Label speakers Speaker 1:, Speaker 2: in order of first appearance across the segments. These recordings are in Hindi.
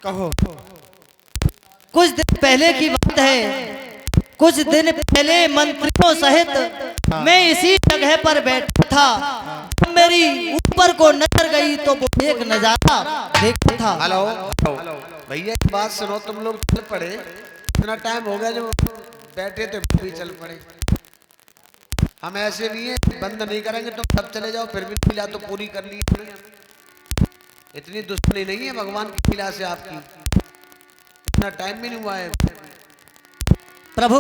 Speaker 1: कहो।
Speaker 2: कुछ दिन पहले की बात है। कुछ दिन पहले मंत्रियों सहित मैं इसी जगह पर बैठा था। मेरी ऊपर को नजर गई तो वो एक नजारा देखा था।
Speaker 3: हेलो भैया, एक बात सुनो, तुम लोग चल पड़े, इतना टाइम हो गया जो बैठे थे भी चल पड़े। हम ऐसे नहीं है, बंद नहीं करेंगे, तुम सब चले जाओ, फिर भी लीला तो पूरी कर ली। इतनी दुश्मनी नहीं है भगवान की लीला से आपकी, इतना टाइम भी नहीं हुआ है।
Speaker 2: प्रभु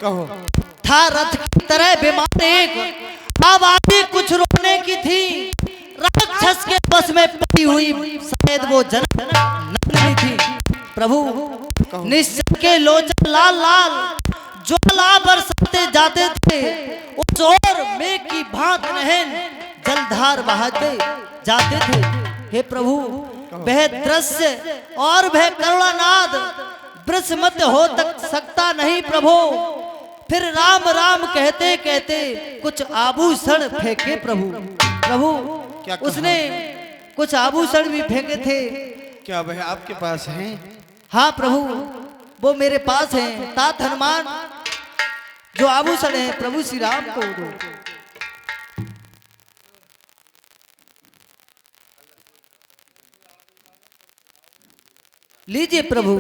Speaker 1: कहो।
Speaker 2: था रथ की तरह बीमार एक आवाज़ कुछ रोने की थी। राक्षस के बस में पड़ी हुई शायद वो नंदिनी थी। प्रभु निश्चल के लोचन लाल लाल ज्वाला बरसाते जाते थे। उस ओर मेघ की भांत नहन जलधार बहाते जाते थे। हे प्रभु वह दृश्य और वह करुणानाद ब्रह्मत हो तक सकता नहीं प्रभु। फिर राम राम कहते कहते कुछ आभूषण फेंके प्रभु। प्रभु
Speaker 1: क्या कहा?
Speaker 2: उसने कुछ आभूषण भी फेंके थे।
Speaker 1: क्या वह आपके पास है?
Speaker 2: हाँ प्रभु, वो मेरे पास है। तात हनुमान जो आभूषण है प्रभु श्री राम को दो। लीजिए प्रभु।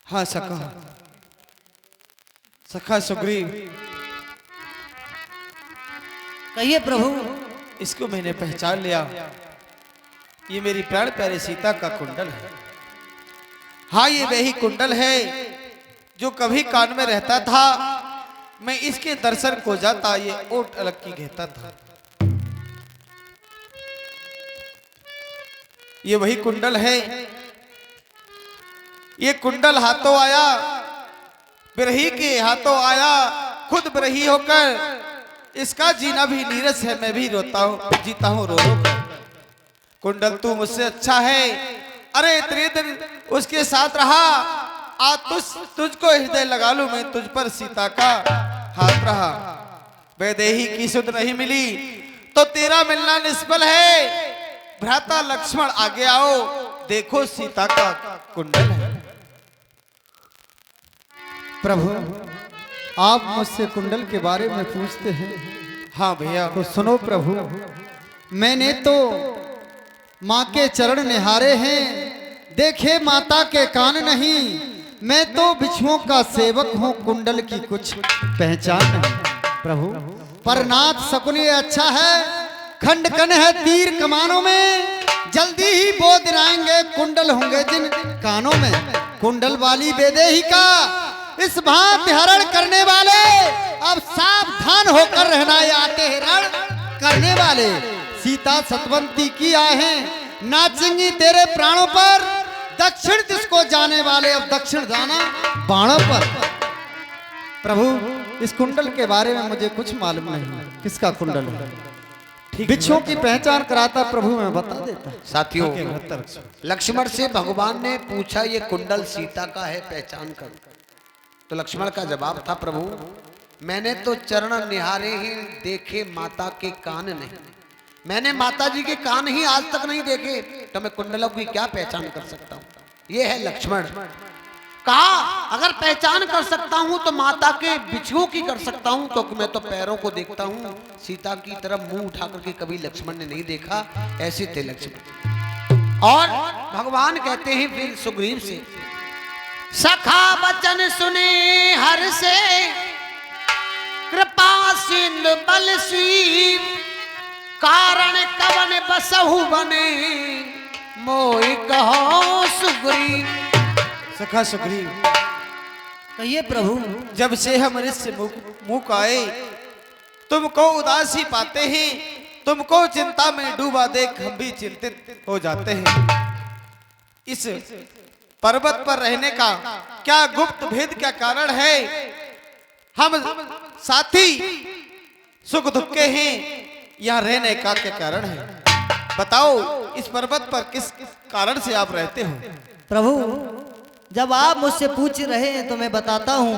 Speaker 1: हाँ सखा, सखा सुग्रीव,
Speaker 2: कहिए प्रभु।
Speaker 1: इसको मैंने पहचान लिया। ये मेरी प्राण प्यारे सीता का कुंडल है। हाँ, ये वही कुंडल है जो कभी कान में रहता था। मैं इसके दर्शन को जाता ये ओट अलग की कहता था। ये वही कुंडल है। ये कुंडल हाथों आया, बिरही के हाथों आया, खुद बिरही होकर इसका जीना भी नीरस है। मैं भी रोता हूँ, जीता हूँ रो रो कर। कुंडल तू मुझसे अच्छा है। अरे इतने दिन उसके साथ रहा, आज तुझको हृदय लगा लूं मैं, तुझ पर सीता का हाथ रहा। वैदेही की सुध नहीं मिली तो तेरा मिलना निष्फल है। भ्राता लक्ष्मण आगे आओ, देखो सीता का कुंडल है।
Speaker 4: प्रभु आप मुझसे कुंडल के बारे में पूछते हैं।
Speaker 1: हाँ भैया।
Speaker 4: तो सुनो प्रभु, मैंने तो माँ के चरण निहारे हैं, देखे माता के कान नहीं। मैं तो बिच्छुओं का सेवक हूँ, कुंडल की कुछ पहचान नहीं। प्रभु पर नाथ शकुन ये अच्छा है, खंड कन है तीर कमानों में, जल्दी ही बो दिलाएंगे कुंडल होंगे जिन कानों में। कुंडल वाली वैदेही का इस भांति हरण करने वाले अब सावधान होकर रहना। ये आते हरण करने वाले सीता सतवंती की आए हैं, नाचेंगी तेरे प्राणों पर। दक्षिण दिश को जाने वाले अब दक्षिण जाना बाणों पर। प्रभु इस कुंडल के बारे में मुझे कुछ मालूम नहीं, किसका कुंडल है। बिच्छुओं की पहचान कराता प्रभु मैं बता देता।
Speaker 3: साथियों, लक्ष्मण से भगवान ने पूछा ये कुंडल सीता का है, पहचान कर। तो लक्ष्मण का जवाब था, प्रभु मैंने तो चरण निहारे ही, देखे माता के कान नहीं। मैंने माता जी के कान ही आज तक नहीं देखे, तो मैं कुंडलों की क्या पहचान कर सकता हूँ। ये है लक्ष्मण। कहा अगर पहचान कर सकता हूँ तो माता के बिच्छुओं की कर सकता हूँ, क्योंकि मैं तो पैरों को देखता हूँ। सीता की तरफ मुंह उठा करके कभी लक्ष्मण ने नहीं देखा, ऐसे थे लक्ष्मण। और भगवान कहते हैं फिर सुग्रीव से, सखा वचन सुने हर से, कृपा सिंधु बल सीव, कारण कवन बसहु बने, मोहि कहो सुग्रीव।
Speaker 1: सखा सुग्रीव,
Speaker 2: कहिए प्रभु।
Speaker 1: जब से हम ऋषि मुख आए, तुमको उदासी पाते हैं, तुमको चिंता में डूबा देख हम भी चिंतित हो जाते हैं। इस पर्वत पर रहने का क्या गुप्त भेद, क्या कारण है? हम साथी सुख दुख के हैं, यहाँ रहने का क्या कारण है? बताओ, इस पर्वत पर किस कारण से आप रहते हो?
Speaker 2: प्रभु जब आप मुझसे पूछ रहे हैं तो मैं बताता हूँ।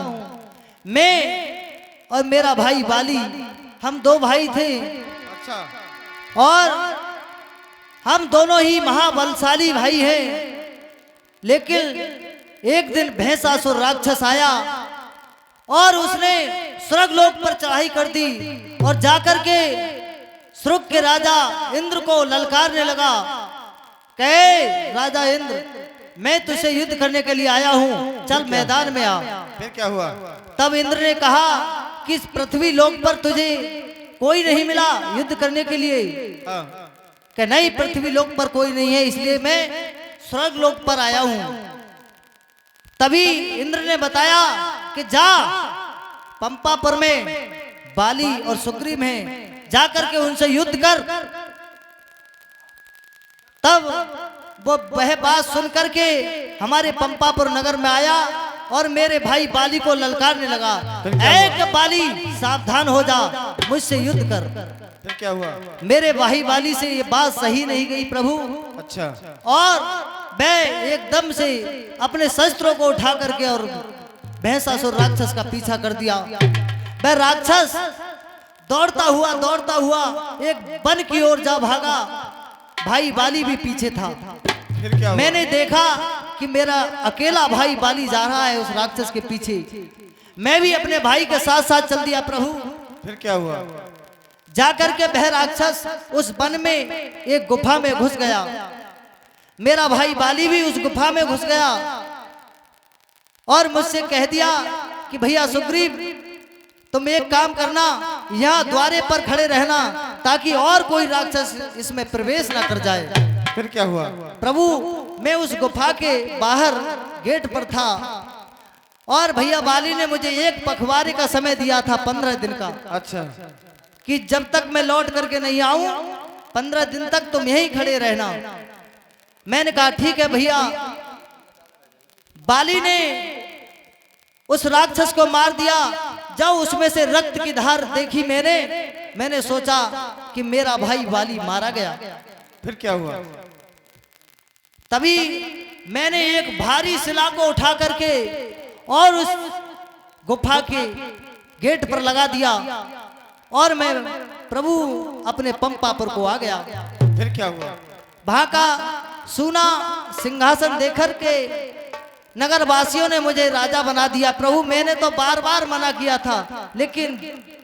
Speaker 2: मैं और मेरा भाई बाली, हम दो भाई थे।
Speaker 1: अच्छा।
Speaker 2: और हम दोनों ही महाबलशाली भाई हैं, लेकिन एक दिन भैंसासुर राक्षस आया और उसने स्वर्गलोक पर चढ़ाई कर दी और जाकर के स्वर्ग के राजा इंद्र को ललकारने लगा। कहे राजा इंद्र, मैं तुझसे युद्ध करने के लिए आया हूँ, चल मैदान में आ।
Speaker 1: फिर क्या हुआ?
Speaker 2: तब इंद्र ने कहा कि इस पृथ्वी लोक पर तुझे कोई नहीं मिला युद्ध करने के लिए।
Speaker 1: हाँ।
Speaker 2: कि नहीं, पृथ्वी लोक पर कोई नहीं है, इसलिए मैं स्वर्ग लोक पर आया हूं। तभी इंद्र ने बताया कि जा, पंपापुर में बाली और सुग्रीव हैं, जा करके उनसे युद्ध कर। तब वो वह बात सुन करके हमारे पंपापुर नगर में आया और मेरे भाई बाली को ललकारने लगा, एक बाली सावधान हो जा, मुझसे युद्ध कर।
Speaker 1: फिर क्या हुआ?
Speaker 2: मेरे भाई बाली से ये बात सही नहीं गई प्रभु।
Speaker 1: अच्छा।
Speaker 2: और मैं एकदम से अपने शस्त्रों को उठा करके और भैंसासुर राक्षस का पीछा कर दिया। वह राक्षस दौड़ता हुआ एक वन की ओर जा भागा। भाई बाली भी पीछे था।
Speaker 1: फिर क्या हुआ?
Speaker 2: मैंने देखा कि मेरा अकेला भाई बाली जा रहा है उस राक्षस के पीछे। मैं भी अपने भाई के साथ साथ चल दिया प्रभु।
Speaker 1: फिर क्या हुआ?
Speaker 2: जाकर के वह राक्षस उस वन में एक गुफा में घुस गया। मेरा भाई बाली भी उस गुफा में घुस गया और मुझसे कह दिया कि भैया सुग्रीव, तुम एक काम करना, यहाँ द्वारे पर खड़े रहना ताकि और कोई राक्षस इसमें प्रवेश ना कर जाए।
Speaker 1: फिर क्या हुआ?
Speaker 2: प्रभु, मैं उस गुफा के बाहर गेट पर था और भैया बाली ने मुझे एक पखवाड़े का समय दिया था, 15 दिन का,
Speaker 1: अच्छा।
Speaker 2: कि जब तक मैं लौट करके नहीं आऊं 15 दिन तक तुम यहीं खड़े रहना। मैंने कहा ठीक है भैया। बाली ने उस राक्षस को मार दिया। जब उसमें से रक्त की धार देखी मैंने सोचा कि मेरा भाई बाली मारा गया।
Speaker 1: फिर क्या हुआ?
Speaker 2: तभी मैंने एक भारी शिला को उठा करके और उस गुफा के गेट पर लगा दिया और मैं प्रभु अपने पंपापुर को आ गया।
Speaker 1: फिर क्या हुआ?
Speaker 2: वहां का सूना सिंहासन देखकर के नगर वासियों ने मुझे राजा बना दिया। प्रभु, मैंने तो बार बार मना किया था, लेकिन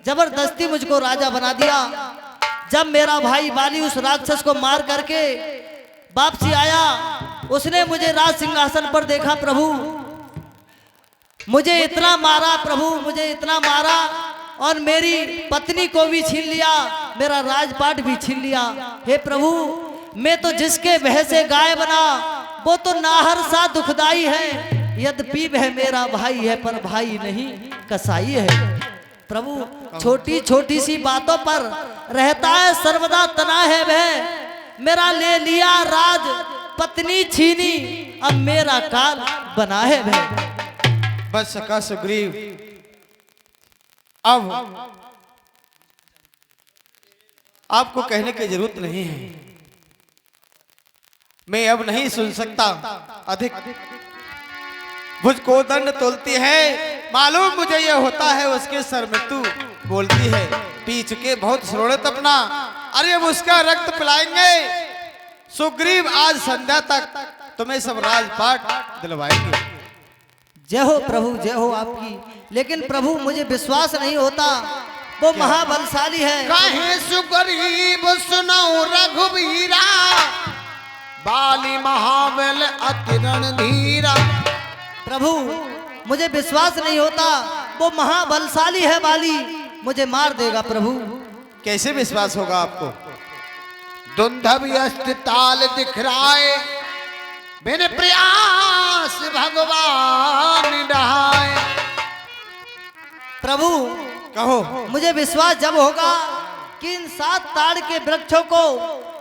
Speaker 2: जबरदस्ती मुझको राजा बना दिया। जब मेरा भाई बाली उस राक्षस को मार करके वापसी आया, उसने मुझे राज सिंहासन पर देखा। प्रभु, मुझे इतना मारा प्रभु, मुझे इतना मारा और मेरी पत्नी को भी छीन लिया, मेरा राजपाट भी छीन लिया। हे प्रभु, मैं तो जिसके भय से गाय बना वो तो नाहर सा दुखदाई है। यद्यपि वह मेरा भाई है पर भाई नहीं कसाई है। प्रभु, छोटी छोटी सी बातों पर रहता है सर्वदा तना है वह। मेरा ले लिया राज, पत्नी छीनी, अब मेरा काल बना है वह।
Speaker 1: बस सका सुग्रीव, अब आपको कहने की जरूरत नहीं है। मैं अब नहीं सुन सकता अधिक। मुझको दंड तोलती है, मालूम मुझे ये होता है उसके सर में तू बोलती है। पी चुके बहुत श्रोणित अपना, अरे अब उसका रक्त पिलाएंगे। सुग्रीव, आज संध्या तक तुम्हें सब राजपाट दिलवाएंगे।
Speaker 2: जय हो प्रभु, जय हो आपकी। लेकिन प्रभु, मुझे विश्वास नहीं होता, वो महाबलशाली है।
Speaker 3: कहे सुग्रीव सुनो रघुवीरा, बाली महाबल अति रणधीरा।
Speaker 2: प्रभु, मुझे विश्वास नहीं होता, वो महाबलशाली है बाली, मुझे मार देगा। प्रभु,
Speaker 1: कैसे विश्वास होगा आपको?
Speaker 3: दुंधव अस्त ताल दिखराए, बिन प्रयास भगवान डहाए।
Speaker 2: प्रभु,
Speaker 1: कहो।
Speaker 2: मुझे विश्वास जब होगा कि इन 7 ताड़ के वृक्षों को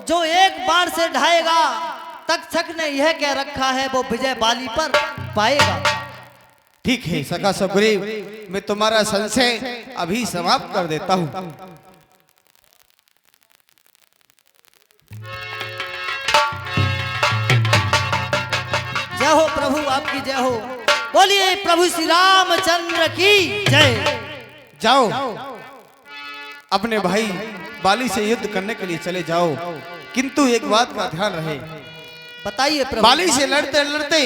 Speaker 2: जो एक बार से ढाएगा, तक्षक ने यह कह रखा है वो विजय बाली पर पाएगा।
Speaker 1: ठीक है सखा सुग्रीव, मैं तुम्हारा संशय अभी समाप्त कर देता हूँ।
Speaker 2: जय हो प्रभु, आपकी जय हो। बोलिए प्रभु श्री रामचंद्र की जय।
Speaker 1: जाओ, अपने भाई बाली से युद्ध करने के लिए चले जाओ, किंतु एक बात का ध्यान रहे,
Speaker 2: बताइए प्रभु।
Speaker 1: बाली से लड़ते लड़ते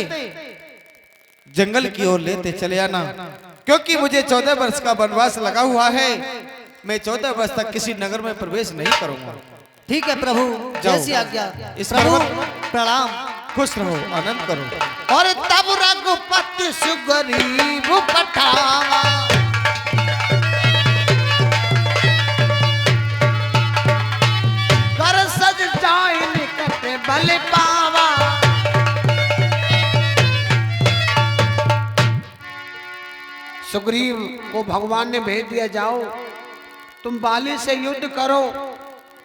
Speaker 1: जंगल की ओर लेते चले आना, क्योंकि मुझे 14 वर्ष का वनवास लगा हुआ है। मैं 14 वर्ष तक किसी नगर में प्रवेश नहीं करूंगा।
Speaker 2: ठीक है प्रभु,
Speaker 1: जाओ।
Speaker 2: जैसी आज्ञा।
Speaker 1: इस
Speaker 2: प्रभु
Speaker 1: पर्वत-
Speaker 2: प्रणाम।
Speaker 1: खुश रहो, आनंद करो।
Speaker 3: और तब रघुपति सुग्रीव पठावा, कर सज जाय निकट बल पावा। सुग्रीव को भगवान ने भेज दिया, जाओ तुम बाली से युद्ध करो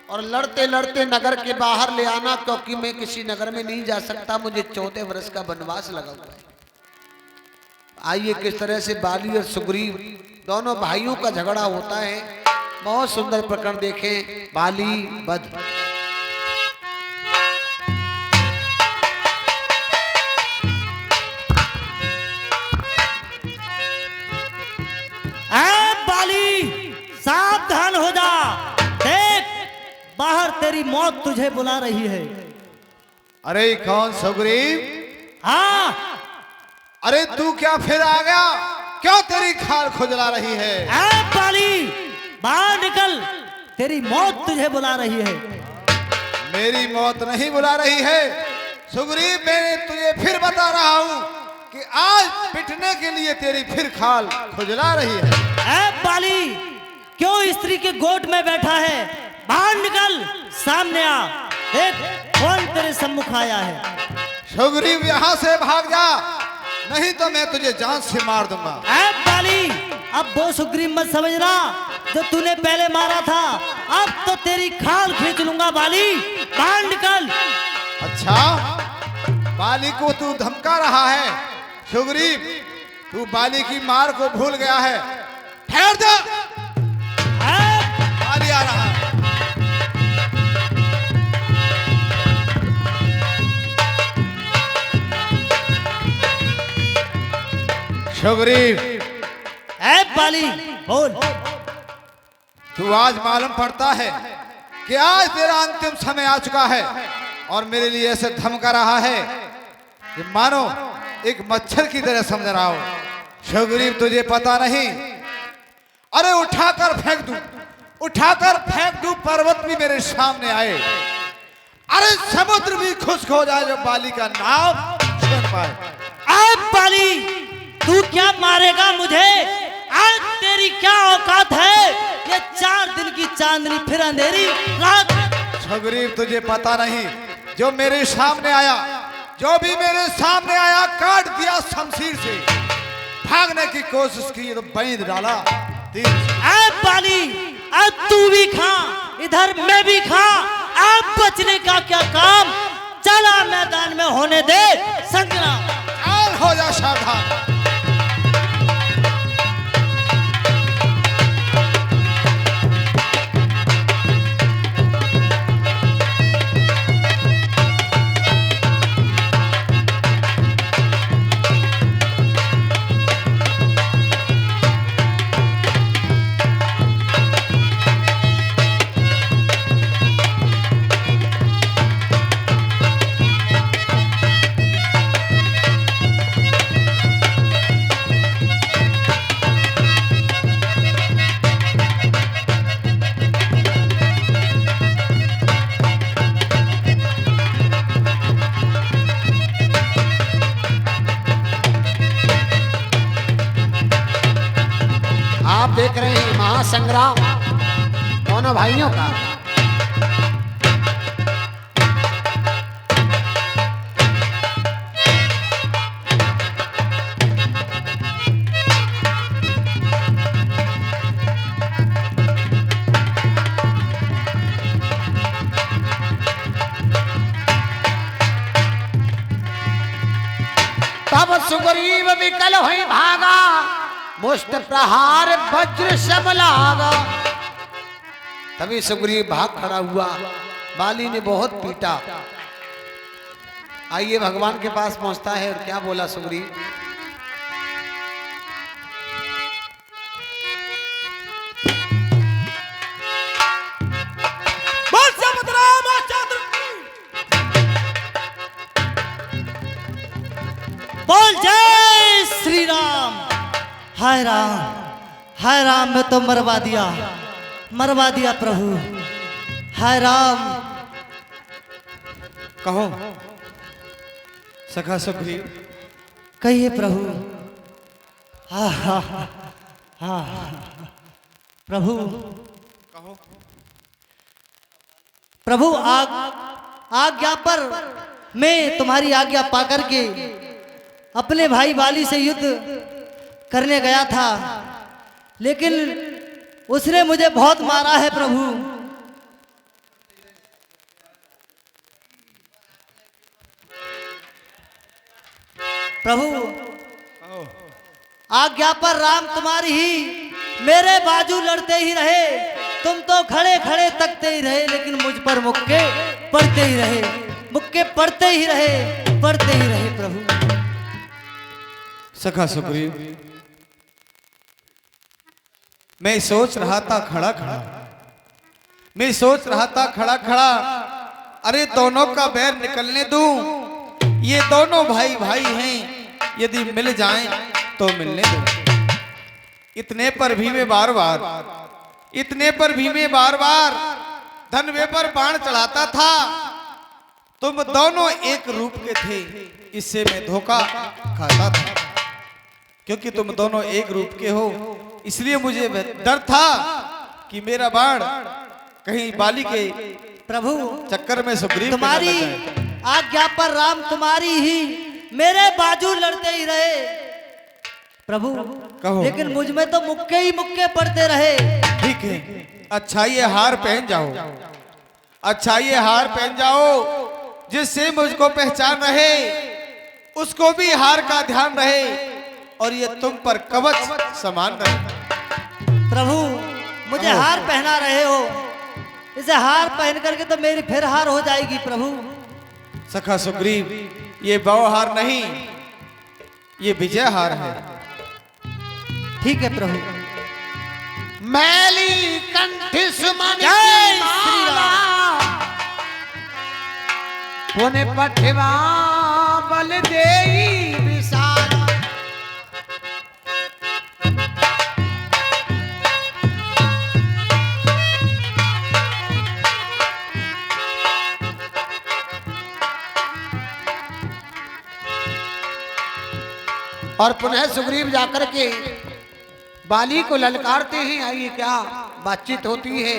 Speaker 3: और लड़ते लड़ते नगर के बाहर ले आना, क्योंकि मैं किसी नगर में नहीं जा सकता, मुझे 14 वर्ष का वनवास लगा हुआ है। आइए किस तरह से बाली और सुग्रीव दोनों भाइयों का झगड़ा होता है। बहुत सुंदर प्रकरण देखें, बाली वध।
Speaker 2: बाली सावधान हो जा, देख बाहर तेरी मौत तुझे बुला रही है।
Speaker 1: अरे कौन सुग्रीव?
Speaker 2: हाँ
Speaker 1: अरे तू क्या फिर आ गया? क्यों तेरी खाल खुजला रही है?
Speaker 2: बाली बाहर निकल, तेरी मौत तुझे बुला रही है।
Speaker 1: मेरी मौत नहीं बुला रही है सुग्रीव, मैं तुझे फिर बता रहा हूँ कि आज पिटने के लिए तेरी फिर खाल खुजला रही है।
Speaker 2: बाली क्यों स्त्री के गोद में बैठा है? बाहर निकल, सामने आ, देख कौन तेरे सम्मुख आया है।
Speaker 1: सुग्रीव यहाँ से भाग जा, नहीं तो मैं तुझे जान से मार दूंगा।
Speaker 2: बाली अब वो सुग्रीव मत समझना जो तूने पहले मारा था, अब तो तेरी खाल खींच लूंगा। बाली बाहर निकल।
Speaker 1: अच्छा, बाली को तू धमका रहा है? सुग्रीव तू बाली की मार को भूल गया है। ठहर जा, बाली आ रहा है। सुग्रीव
Speaker 2: बाली बोल।
Speaker 1: तू आज मालूम पड़ता है कि आज तेरा अंतिम समय आ चुका है और मेरे लिए ऐसे धमका रहा है कि मानो एक मच्छर की तरह समझ रहा हो। सुग्रीव तुझे पता नहीं, अरे उठाकर फेंक दूं, पर्वत भी मेरे सामने आए, अरे समुद्र भी खुश्क हो जाए जो बाली का नाम सुन पाए।
Speaker 2: बाली तू क्या मारेगा मुझे? आज तेरी क्या औकात है? ये 4 दिन की चांदनी फिर अंधेरी रात।
Speaker 1: सुग्रीव तुझे पता नहीं, जो मेरे सामने आया, जो भी मेरे सामने आया काट दिया शमशीर से। भागने की कोशिश की तो बैंध डाला तीर से।
Speaker 2: बाली अब तू भी खा, इधर मैं भी खा, अब बचने का क्या काम? चला मैदान में होने दे संग्राम।
Speaker 1: चल हो जा सावधान।
Speaker 3: आप देख रहे हैं महासंग्राम दोनों भाइयों का। तब सुग्रीव विकल हुई भागा, मुष्ट प्रहार वज्र सब लागा। तभी सुग्रीव भाग खड़ा हुआ, बाली ने बहुत पीटा। आइए भगवान के पास पहुंचता है और क्या बोला सुग्रीव?
Speaker 2: हाय राम, मैं तो मरवा दिया प्रभु। हाय राम।
Speaker 1: कहो सखा सुग्रीव।
Speaker 2: कहिए प्रभु। हाँ प्रभु। प्रभु आज्ञा पर मैं तुम्हारी आज्ञा पाकर के अपने भाई वाली से युद्ध करने गया था, लेकिन उसने मुझे बहुत मारा है प्रभु। प्रभु आज्ञा पर राम तुम्हारी ही मेरे बाजू लड़ते ही रहे। तुम तो खड़े खड़े तकते ही रहे, लेकिन मुझ पर मुक्के पड़ते ही रहे, मुक्के पड़ते ही रहे प्रभु।
Speaker 1: सखा सुग्रीव, मैं सोच रहा था खड़ा खड़ा, अरे दोनों का बैर निकलने दूं। ये दोनों भाई भाई हैं, यदि मिल जाएं तो मिलने दो। इतने पर भी मैं बार बार धनवे पर बाण चढ़ाता था। तुम दोनों एक रूप के थे, इससे मैं धोखा खाता था। क्योंकि तुम दोनों एक रूप के हो, इसलिए मुझे डर था कि मेरा बाण कहीं बाली के
Speaker 2: प्रभु
Speaker 1: चक्कर में सुग्रीव
Speaker 2: तुम्हारी आज्ञा पर राम तुम्हारी ही मेरे बाजू लड़ते ही रहे प्रभु।
Speaker 1: कहो।
Speaker 2: लेकिन मुझ में तो मुक्के ही मुक्के पड़ते रहे।
Speaker 1: ठीक है, अच्छा ये हार पहन जाओ, जिससे मुझको पहचान रहे, उसको भी हार का ध्यान रहे, और ये तुम पर कवच समान रहे।
Speaker 2: प्रभु मुझे हार पहना रहे हो, इसे हार पहन करके तो मेरी फिर हार हो जाएगी प्रभु।
Speaker 1: सखा सुग्रीव, ये बौ हार नहीं, ये विजय हार है।
Speaker 2: ठीक है प्रभु।
Speaker 3: मैली कंठ सुमन
Speaker 2: जय
Speaker 3: की
Speaker 2: श्री
Speaker 3: माला, पुन पठवा बल देई विशाल। और पुनः सुग्रीव जाकर के बाली को ललकारते हैं। आइए क्या बातचीत होती है।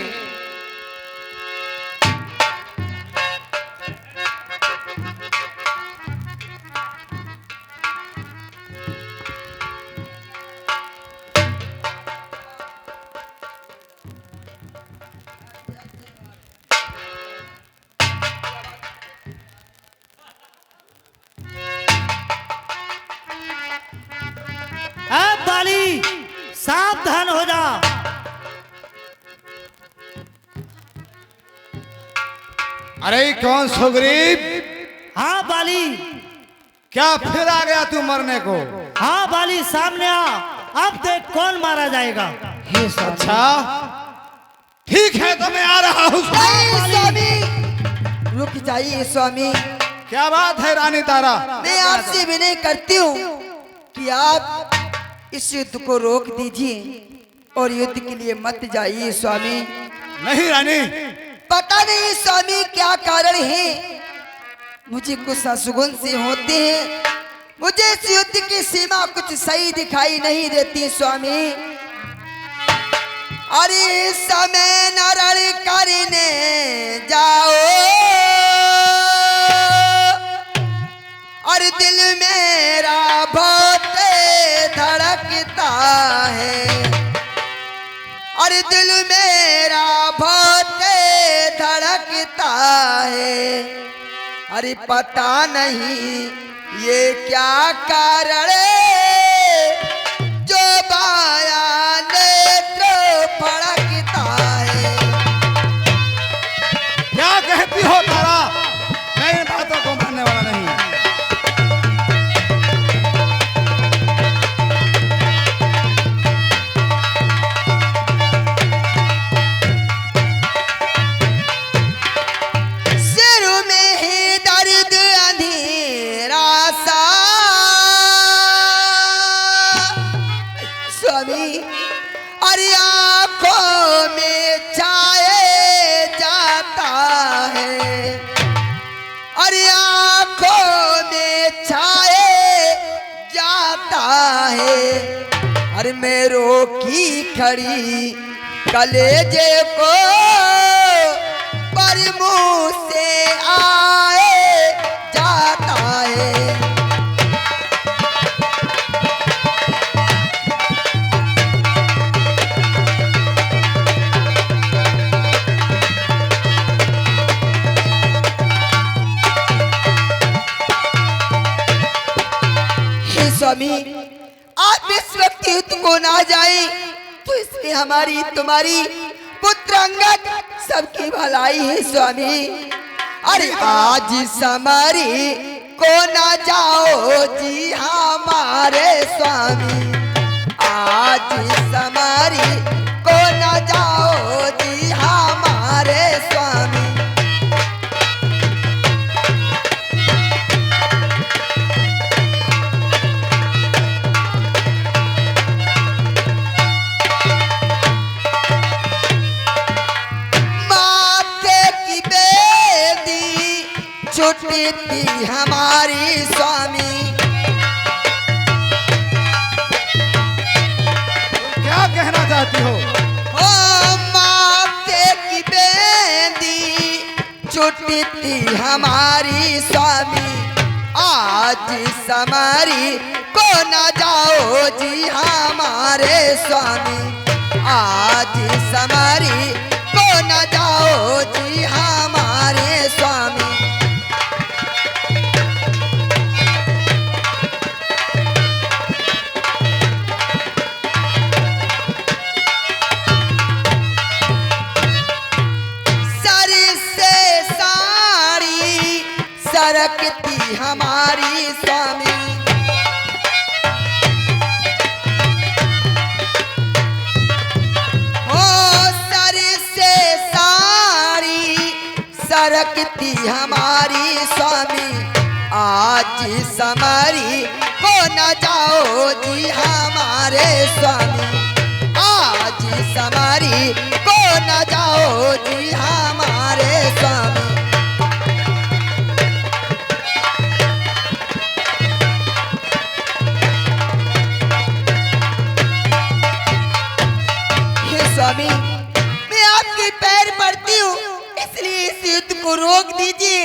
Speaker 2: बाली सावधान हो जा।
Speaker 1: अरे कौन सुग्रीव?
Speaker 2: हाँ बाली।
Speaker 1: क्या फिर आ गया तू मरने को?
Speaker 2: हाँ बाली सामने आ, अब देख कौन मारा जाएगा। हे स्वामी।
Speaker 1: अच्छा ठीक है, तो मैं आ रहा हूँ।
Speaker 5: स्वामी रुक जाइए स्वामी,
Speaker 1: क्या बात है रानी तारा?
Speaker 5: मैं आपसे विनय करती हूँ कि आप इस युद्ध को रोक दीजिए और युद्ध के लिए मत जाइए स्वामी।
Speaker 1: नहीं रानी,
Speaker 5: पता नहीं स्वामी क्या कारण है, मुझे कुछ असुगुन से होते हैं। मुझे इस युद्ध की सीमा कुछ सही दिखाई नहीं देती स्वामी। अरे समय न रण करने जाओ, और दिल मेरा बहुत धड़कता है, और दिल मेरा बहुत धड़कता है। अरे पता नहीं ये क्या कारण है, जो बाया नेत्र फड़कता है।
Speaker 1: क्या कहती हो तारा? मैं इन बातों को मानने वाला नहीं।
Speaker 5: सिर में ही दर्द अंधेरा सा, है। अरे मेरो की खड़ी कलेजे को पर मुंह से आए जाता है। स्वामी आप इस वक्त युद्ध को ना जाए तो इसमें हमारी तुम्हारी पुत्र अंगद सबकी भलाई है स्वामी। अरे आज समरी को ना जाओ जी हमारे स्वामी, आज समरी को ना जाओ जी हमारे स्वामी। छुट्टी थी हमारी स्वामी।
Speaker 1: क्या कहना चाहती हो?
Speaker 5: ओ माथे की बेंदी छुट्टी थी हमारी स्वामी, आज समरी को न जाओ जी हमारे स्वामी, आज समरी को न जाओ जी हमारे स्वामी। सरकती हमारी स्वामी, ओ सर से सारी सरकती हमारी स्वामी, आज समरी को न जाओ जी हमारे स्वामी, आज समरी को न जाओ जी हमारे स्वामी। स्वामी मैं आपके पैर पड़ती हूँ, इसलिए इस युद्ध को रोक दीजिए।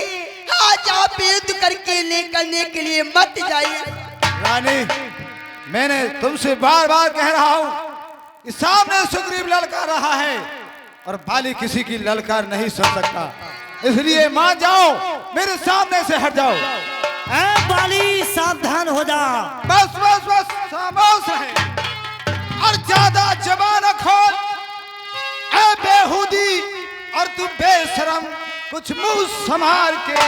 Speaker 5: आज आप युद्ध करके निकलने के लिए मत जाइए।
Speaker 1: रानी, मैंने तुमसे बार बार कह रहा हूँ कि सामने सुग्रीव ललकार रहा है और बाली किसी की ललकार नहीं सुन सकता, इसलिए मान जाओ, मेरे सामने से हट जाओ।
Speaker 2: ए बाली सावधान हो जा।
Speaker 1: बस बस बस खामोश रहे और ज्यादा जबान न खोल। ए बेहूदी और तू बेशरम, कुछ मुंह संभाल के।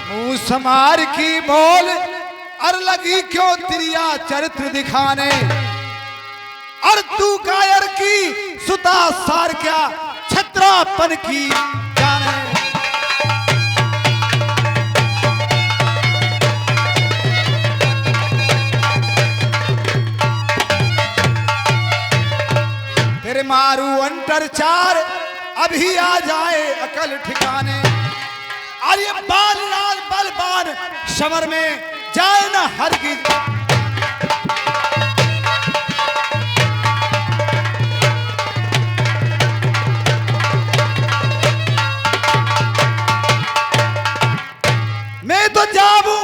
Speaker 1: मुंह संभाल की बोल और लगी क्यों तिरिया चरित्र दिखाने, और तू कायर की सुता सार क्या छत्रापन की जाने। तेरे मारू अंतर चार अभी आ जाए अकल ठिकाने, और ये बाल लाल बलबान समर में जाए ना हरगिज। मैं तो जाऊं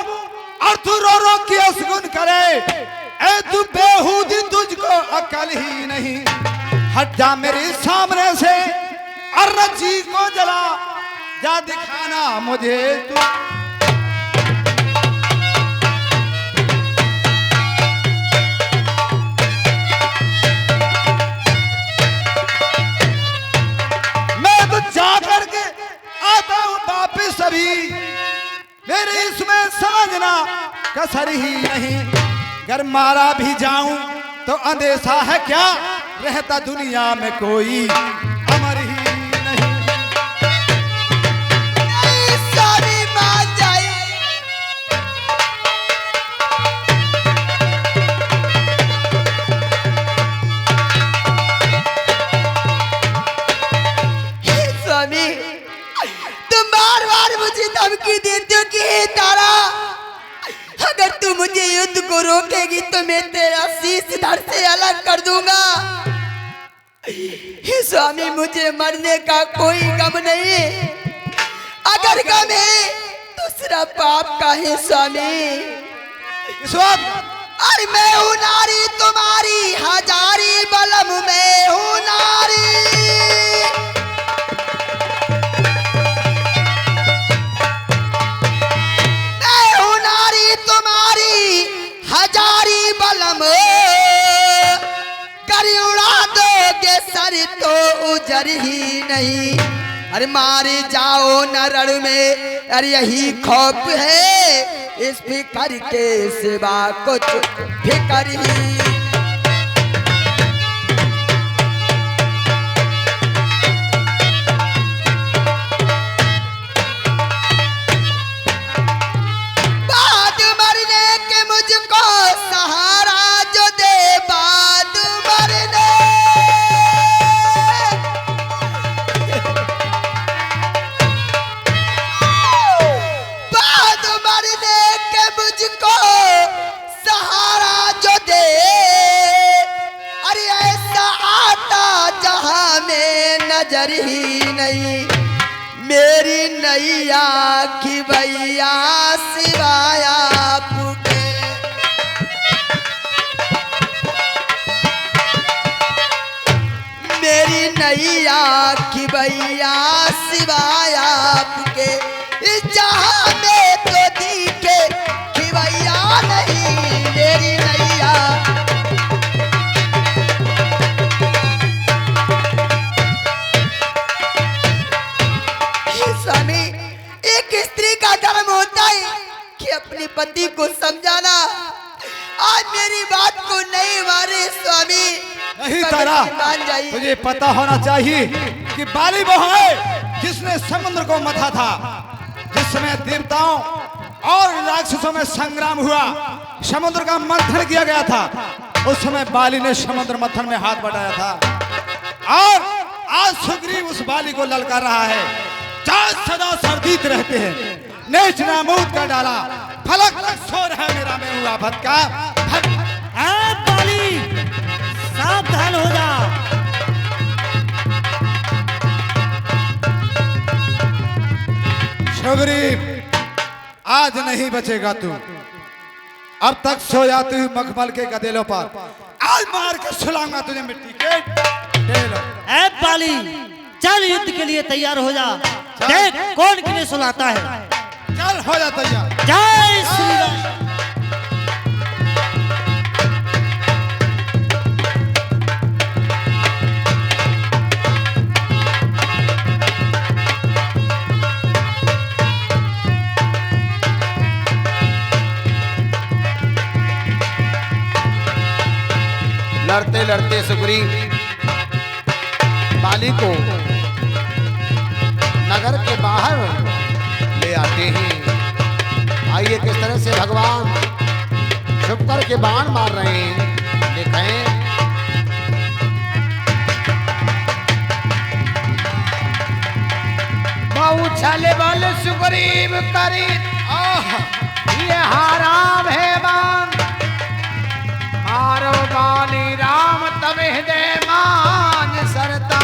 Speaker 1: और तू रो रो के असगुन करे। ए तू बेहूदी, तुझको अकल ही नहीं, हट जा मेरे सामने से और जी को जला जा दिखाना मुझे तू। मैं तो जा करके आता हूं वापिस, अभी मेरे इसमें समझना कसर ही नहीं। अगर मारा भी जाऊं तो अंदेशा है क्या, रहता दुनिया में कोई अमर ही नहीं।
Speaker 5: स्वामी मान जाए। बार मुझे धमकी देते हो कि हे तारा, अगर तू मुझे युद्ध को रोकेगी तो मैं तेरा शीश धड़ से अलग कर दूंगा। हे स्वामी, मुझे मरने का कोई गम नहीं, अगर गम है दूसरा पाप का है स्वामी।
Speaker 1: इस वक्त
Speaker 5: अरे मैं हूँ नारी तुम्हारी हजारी बलम, मैं हूँ नारी। मैं हूँ नारी तुम्हारी हजारी बलम, करी उड़ा दोगे सर तो उजर ही नहीं। अरे मारे जाओ न रण में, अरे यही खौफ है, इस फिकर के सिवा कुछ फिकर ही। बाद मरने के मुझको सहारा जो दे, बाद मरने, बाद मरने के मुझको सहारा जो दे। अरे ऐसा आता जहां में नजर ही नहीं, मेरी नैया की भैया सिवाय आपके। मेरी नैया की भैया सिवाय आपके, इस जहां में तो दिखे कि भैया नहीं, मेरी नैया। स्वामी, एक स्त्री का धर्म होता है कि अपने पति को समझाना। आज मेरी बात को नहीं मारे स्वामी,
Speaker 1: नहीं तारा,
Speaker 5: मान जाइए।
Speaker 1: तुझे पता होना चाहिए कि बाली वो है जिसने समुद्र को मथा था। जिस समय देवताओं और राक्षसों में संग्राम हुआ, समुद्र का मंथन किया गया था, उस समय बाली ने समुद्र मंथन में हाथ बढ़ाया था। और आज सुग्रीव उस बाली को ललकार रहा है। चार सदा सर्दीत रहते हैं, नेच नामूद का डाला, फलक तक सोर है मेरा में हुआ भटका।
Speaker 2: बाली सावधान हो जा।
Speaker 1: सुग्रीव, आज नहीं बचेगा तू। अब तक सोया तू मखमल के गदेलों पर, आज मार के सुलाऊंगा तुझे मिट्टी के ढेलों।
Speaker 2: ऐ बाली, चल युद्ध के लिए तैयार हो जा। देख कौन किन्हें सुलाता है।
Speaker 1: चल हो जा तैयार।
Speaker 2: जय श्री राम।
Speaker 3: लड़ते लड़ते सुग्रीव बाली को नगर के बाहर ले आते हैं। आइए किस तरह से भगवान छुप कर के बाण मार रहे हैं, देखें। बहु छल बल सुग्रीव करी, ये हाराम है बाण, मारो बाली राम तब हृदय मान सरता।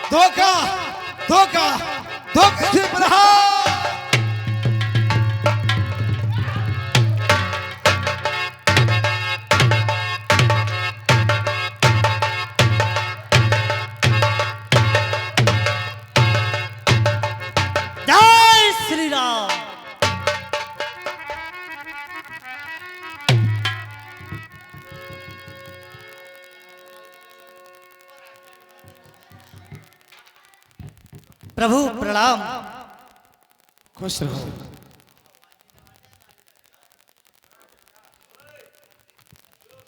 Speaker 1: धोखा धोखा धोखा से बना।
Speaker 2: जय श्री राम। प्रभु प्रणाम।
Speaker 1: खुश रहो।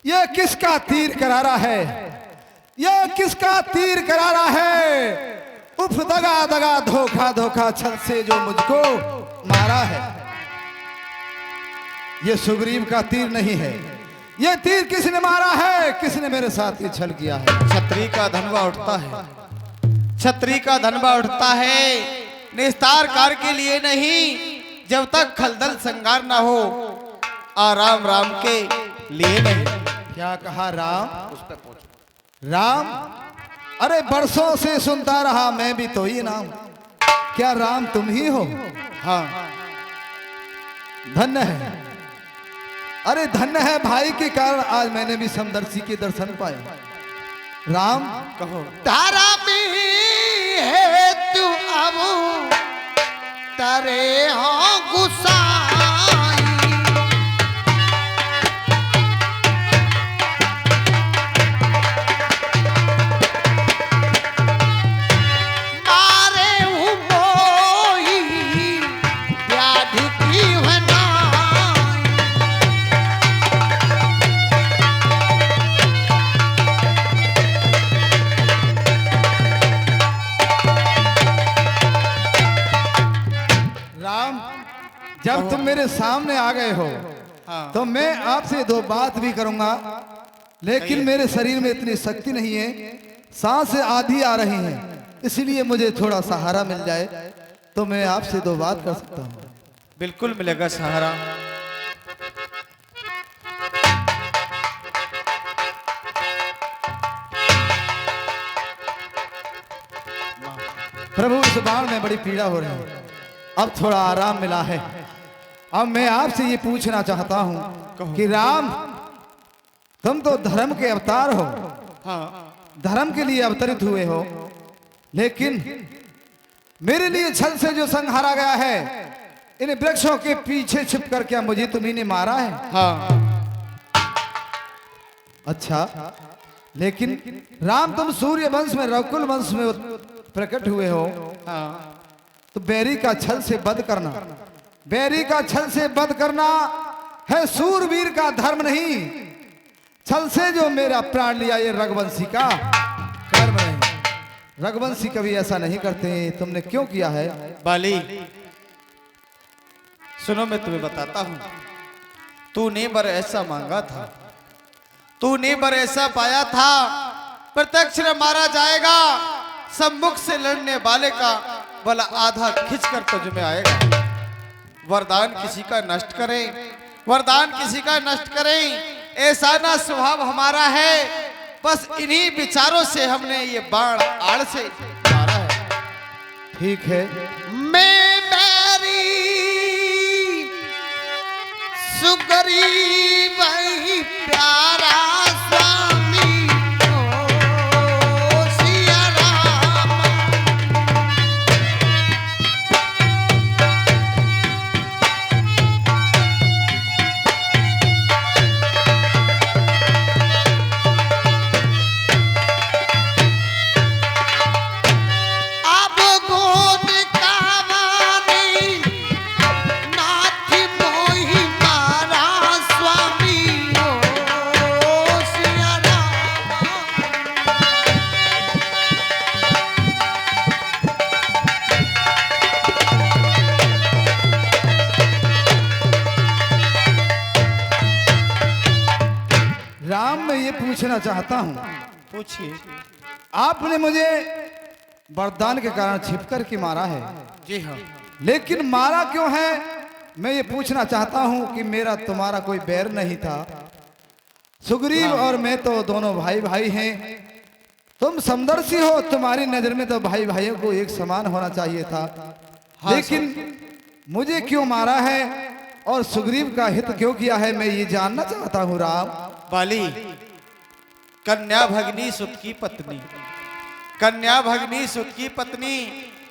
Speaker 1: यह किसका तीर करारा है, यह किसका तीर करारा है। उफ दगा दगा धोखा धोखा छल से जो मुझको मारा है। यह सुग्रीव का तीर नहीं है, यह तीर किसने मारा है, किसने मेरे साथ ये छल किया है। छतरी का धनवा उठता है, छतरी का धनबा उठता है निस्तार कार के लिए नहीं, जब तक खलदल संगार ना हो आराम राम के लिए नहीं।
Speaker 6: क्या कहा राम? राम? अरे बरसों से सुनता रहा मैं भी तो ये नाम। क्या राम तुम ही हो?
Speaker 1: हाँ
Speaker 6: धन्य है, अरे धन्य है भाई के कारण आज मैंने भी समदर्शी के दर्शन पाए। राम
Speaker 1: कहो।
Speaker 3: तारा में है तू अब तारे हो गुसाई, मारे हूँ मोही व्याधि की वनाई।
Speaker 6: राम जब तुम मेरे सामने आ गए हो
Speaker 1: हाँ।
Speaker 6: तो मैं आपसे दो बात भी करूंगा, लेकिन मेरे शरीर में इतनी शक्ति नहीं है, सांसें आधी आ रही हैं, इसलिए मुझे थोड़ा सहारा मिल जाए तो मैं आपसे दो बात कर सकता हूँ।
Speaker 1: बिल्कुल मिलेगा सहारा।
Speaker 6: प्रभु इस बाण में बड़ी पीड़ा हो रही है, अब थोड़ा आराम मिला है। अब मैं आपसे ये पूछना चाहता हूँ कि राम तुम तो धर्म के अवतार हो,
Speaker 1: हाँ
Speaker 6: धर्म के लिए अवतरित हुए हो, लेकिन मेरे लिए छल से जो संहारा गया है, इन वृक्षों के पीछे छिप कर क्या मुझे तुम्ही ने मारा है?
Speaker 1: हाँ।
Speaker 6: अच्छा, लेकिन राम तुम सूर्य वंश में रघुकुल वंश में प्रकट हुए हो,
Speaker 1: हाँ
Speaker 6: तो बैरी का छल से वध करना, बैरी का छल से वध करना है सूरवीर का धर्म नहीं। छल से जो मेरा प्राण लिया ये रघुवंशी का कर्म नहीं। रघुवंशी कभी ऐसा नहीं करते, तुमने क्यों किया है?
Speaker 1: बाली सुनो, मैं तुम्हें बताता हूं। तूने बर ऐसा मांगा था, तूने बर ऐसा पाया था, प्रत्यक्ष न मारा जाएगा, सम्मुख से लड़ने वाले का बल आधा खिंचकर तुझ में आएगा। वरदान किसी का नष्ट करें, वरदान किसी का नष्ट करें, ऐसा ना स्वभाव हमारा है। बस इन्हीं विचारों से हमने ये बाण आड़ से मारा है।
Speaker 6: ठीक है,
Speaker 3: मैं बैरी सुग्रीव ही प्यारा स्वामी ओ सिया राम। अब गोद कावानी नाथ मोहि मारा स्वामी ओ सिया राम।
Speaker 6: राम मैं ये पूछना चाहता हूँ,
Speaker 1: पूछिए।
Speaker 6: आपने मुझे वरदान के कारण छिपकर के मारा है,
Speaker 1: जी हाँ।
Speaker 6: लेकिन मारा क्यों है? मैं ये पूछना चाहता हूँ कि मेरा तुम्हारा कोई बैर नहीं था। सुग्रीव और मैं तो दोनों भाई भाई हैं, तुम समदर्शी हो, तुम्हारी नजर में तो भाई भाइयों को एक समान होना चाहिए था। लेकिन मुझे क्यों मारा है और सुग्रीव का हित क्यों किया है, मैं ये जानना चाहता हूँ। राम
Speaker 1: बाली, कन्या भगनी सुत की पत्नी, कन्या भगनी सुत की पत्नी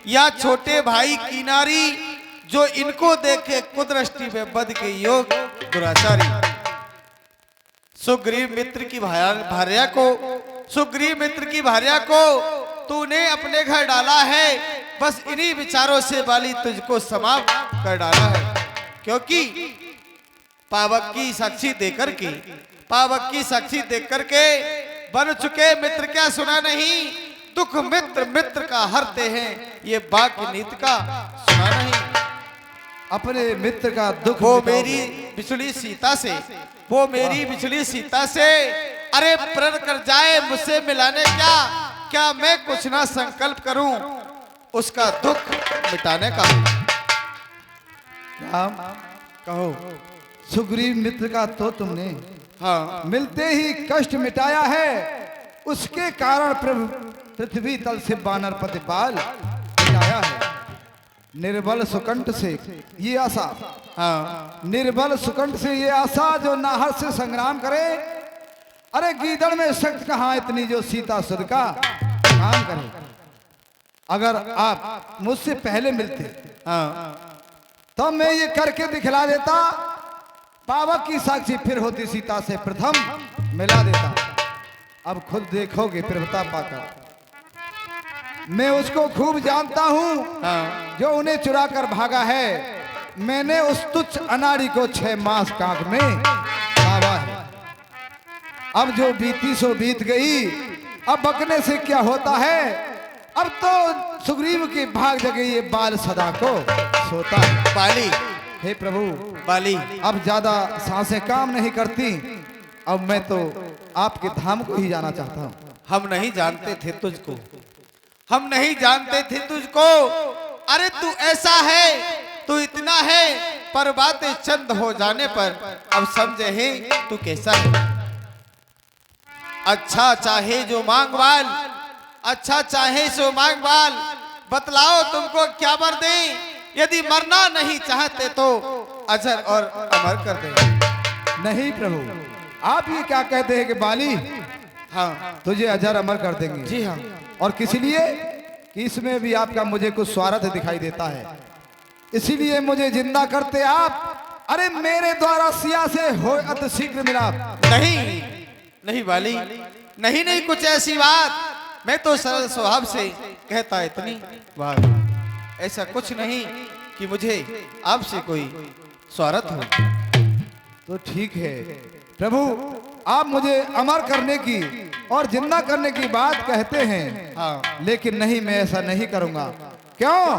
Speaker 1: या छोटे भाई की नारी, जो इनको देखे कुदृष्टि में बद के योग दुराचारी, सुग्रीव मित्र की भार्या को, सुग्रीव मित्र की भार्या को तूने अपने घर डाला है। बस इन्हीं विचारों से बाली तुझको समाप्त कर डाला है, क्योंकि पावक की साक्षी देकर के, पावक की साक्षी देकर के बन चुके मित्र क्या सुना नहीं, दुख मित्र मित्र का हरते हैं, ये बाकी नीत का सुना नहीं।
Speaker 6: अपने मित्र का दुख
Speaker 1: वो
Speaker 6: मिटाओगे।
Speaker 1: मेरी बिछड़ी सीता से, वो मेरी बिछड़ी सीता से, अरे प्रण कर जाए मुझसे मिलाने क्या, क्या मैं कुछ ना संकल्प करूं उसका दुख मिटाने का?
Speaker 6: राम,
Speaker 1: कहो।
Speaker 6: सुग्रीव मित्र का तो तुमने
Speaker 1: हाँ,
Speaker 6: मिलते ही कष्ट मिटाया है, उसके कारण पृथ्वी तल से बानर प्रतिपाल मिटाया है। निर्बल सुकंठ से ये आशा,
Speaker 1: हाँ,
Speaker 6: निर्बल सुकंठ से ये आशा जो नाहर से संग्राम करे। अरे गीदड़ में शक्ति कहाँ इतनी जो सीता सुध का काम करे। अगर आप मुझसे पहले मिलते
Speaker 1: हाँ,
Speaker 6: तो मैं ये करके दिखला देता, पावक की साक्षी फिर होती सीता से प्रथम मिला देता। अब खुद देखोगे प्रभुता पाकर, मैं उसको खूब जानता हूँ
Speaker 1: हाँ,
Speaker 6: जो उन्हें चुरा कर भागा है। मैंने उस तुच्छ अनाड़ी को 6 मास कांख में दावा है। अब जो बीती सो बीत गई, अब बकने से क्या होता है। अब तो सुग्रीव की भाग जगह ये बाल सदा को सोता है।
Speaker 1: बाली,
Speaker 6: हे प्रभु,
Speaker 1: बाली,
Speaker 6: अब ज्यादा सांसें काम नहीं करती। अब मैं तो आपके धाम को ही जाना चाहता हूँ।
Speaker 1: हम नहीं जानते थे तुझको, हम नहीं जानते थे तुझको। अरे तू ऐसा है, तू इतना है, पर बातें चंद हो जाने पर अब समझे हैं तू कैसा है। अच्छा चाहे जो मांगवाल, अच्छा चाहे सो मांगवाल, बतलाओ तुमको क्या वर दें। यदि मरना नहीं चाहते तो अजर और अमर कर दें।
Speaker 6: नहीं प्रभु, आप ये क्या कहते हैं कि बाली
Speaker 1: हाँ,
Speaker 6: तुझे अजर अमर कर देंगे?
Speaker 1: जी हाँ।
Speaker 6: और किस लिए? कि इसमें भी आपका मुझे कुछ स्वार्थ दिखाई देता है, इसीलिए मुझे जिंदा करते आप। अरे मेरे द्वारा सिया से हो अति शीघ्र मिलाप।
Speaker 1: नहीं नहीं बाली, नहीं नहीं, कुछ ऐसी बात मैं तो सरल स्वभाव से कहता इतनी बात। ऐसा कुछ नहीं कि मुझे आपसे कोई स्वार्थ हो।
Speaker 6: तो ठीक है प्रभु, आप मुझे अमर करने की और जिंदा करने की बात कहते हैं।
Speaker 1: हाँ,
Speaker 6: लेकिन नहीं, मैं ऐसा नहीं करूंगा। क्यों?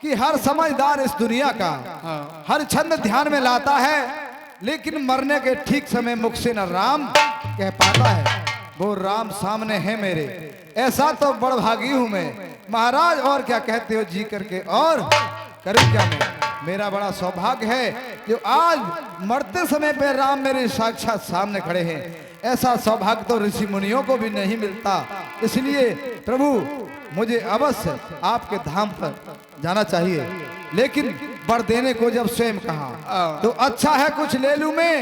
Speaker 6: कि हर समझदार इस दुनिया का
Speaker 1: हाँ,
Speaker 6: हर छंद ध्यान में लाता है, लेकिन मरने के ठीक समय मुख से न राम कह पाता है। वो राम सामने है मेरे, ऐसा तो बड़भागी हूं मैं महाराज। और क्या कहते हो जी करके, और करूं क्या मैं? मेरा बड़ा सौभाग्य है जो आज मरते समय पे राम मेरे साक्षात सामने खड़े हैं। ऐसा सौभाग्य तो ऋषि मुनियों को भी नहीं मिलता। इसलिए प्रभु, मुझे अवश्य आपके धाम पर जाना चाहिए। लेकिन वर देने को जब स्वयं कहा तो अच्छा है कुछ ले लूं मैं।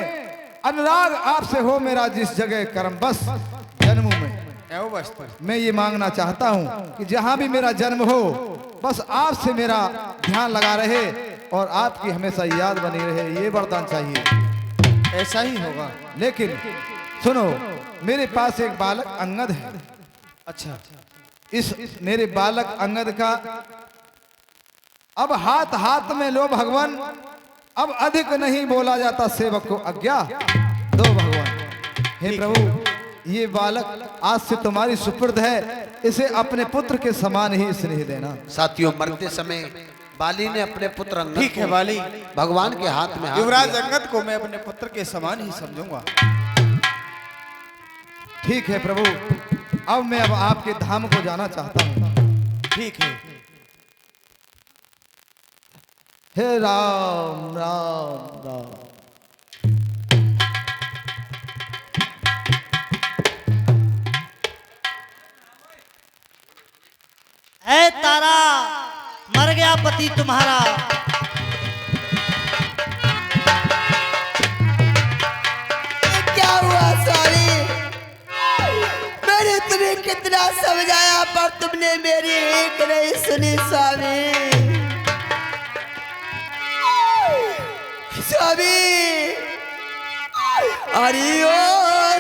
Speaker 6: अनुराग आपसे हो मेरा जिस जगह कर्म बस जन्म में।
Speaker 1: एवं वस्तु
Speaker 6: मैं ये मांगना चाहता हूँ कि जहाँ भी मेरा जन्म हो, बस आपसे मेरा ध्यान लगा रहे और आपकी हमेशा याद बनी रहे, ये वरदान चाहिए।
Speaker 1: ऐसा ही होगा।
Speaker 6: लेकिन सुनो, मेरे पास एक बालक अंगद है।
Speaker 1: अच्छा,
Speaker 6: इस मेरे बालक अंगद का अब हाथ हाथ में लो भगवान। अब अधिक नहीं बोला जाता, सेवक को आज्ञा दो भगवान। हे प्रभु, ये बालक आज से तुम्हारी सुपुर्द है, इसे अपने पुत्र के समान ही स्नेह देना।
Speaker 3: साथियों, मरते समय बाली ने अपने पुत्र अंगद
Speaker 1: ठीक है बाली,
Speaker 3: भगवान के हाथ में हाथ
Speaker 1: युवराज
Speaker 3: दिया।
Speaker 1: अंगद को मैं अपने पुत्र के समान ही समझूंगा।
Speaker 6: ठीक है प्रभु, अब मैं अब आपके धाम को जाना चाहता हूँ।
Speaker 1: ठीक है।
Speaker 6: हे राम राम राम।
Speaker 2: ऐ तारा, मर गया पति तुम्हारा।
Speaker 5: क्या हुआ स्वामी? मैंने तुम्हें कितना समझाया पर तुमने मेरी एक नहीं सुनी स्वामी। स्वामी, अरे ओ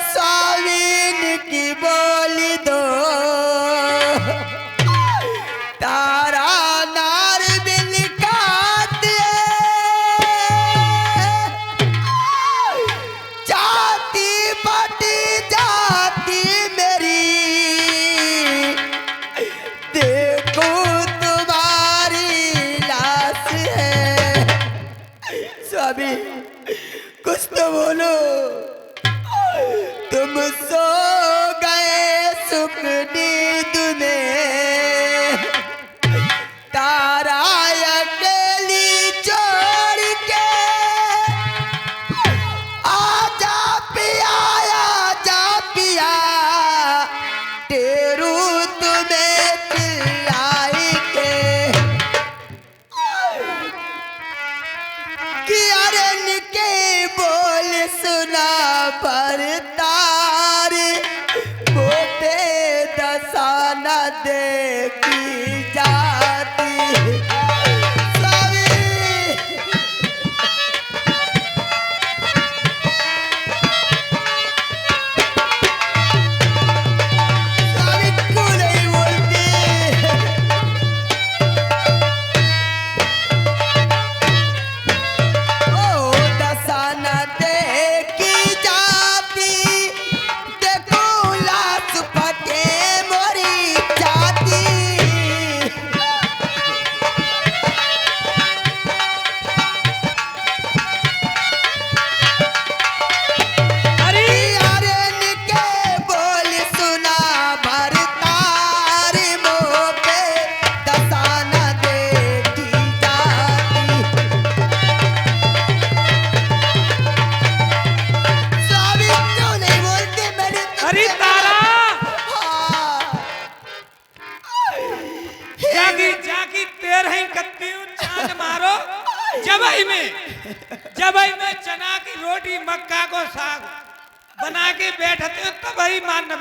Speaker 5: स्वामी की बोली दो, तारा नार बिन काते जाती बटी जाती मेरी, देखो तुम्हारी लाश है। स्वामी, कुछ तो बोलो। तुम सो गए सुख नींद
Speaker 7: जब ही में चना की रोटी मक्का को साग बना के बैठते हो तब ही मान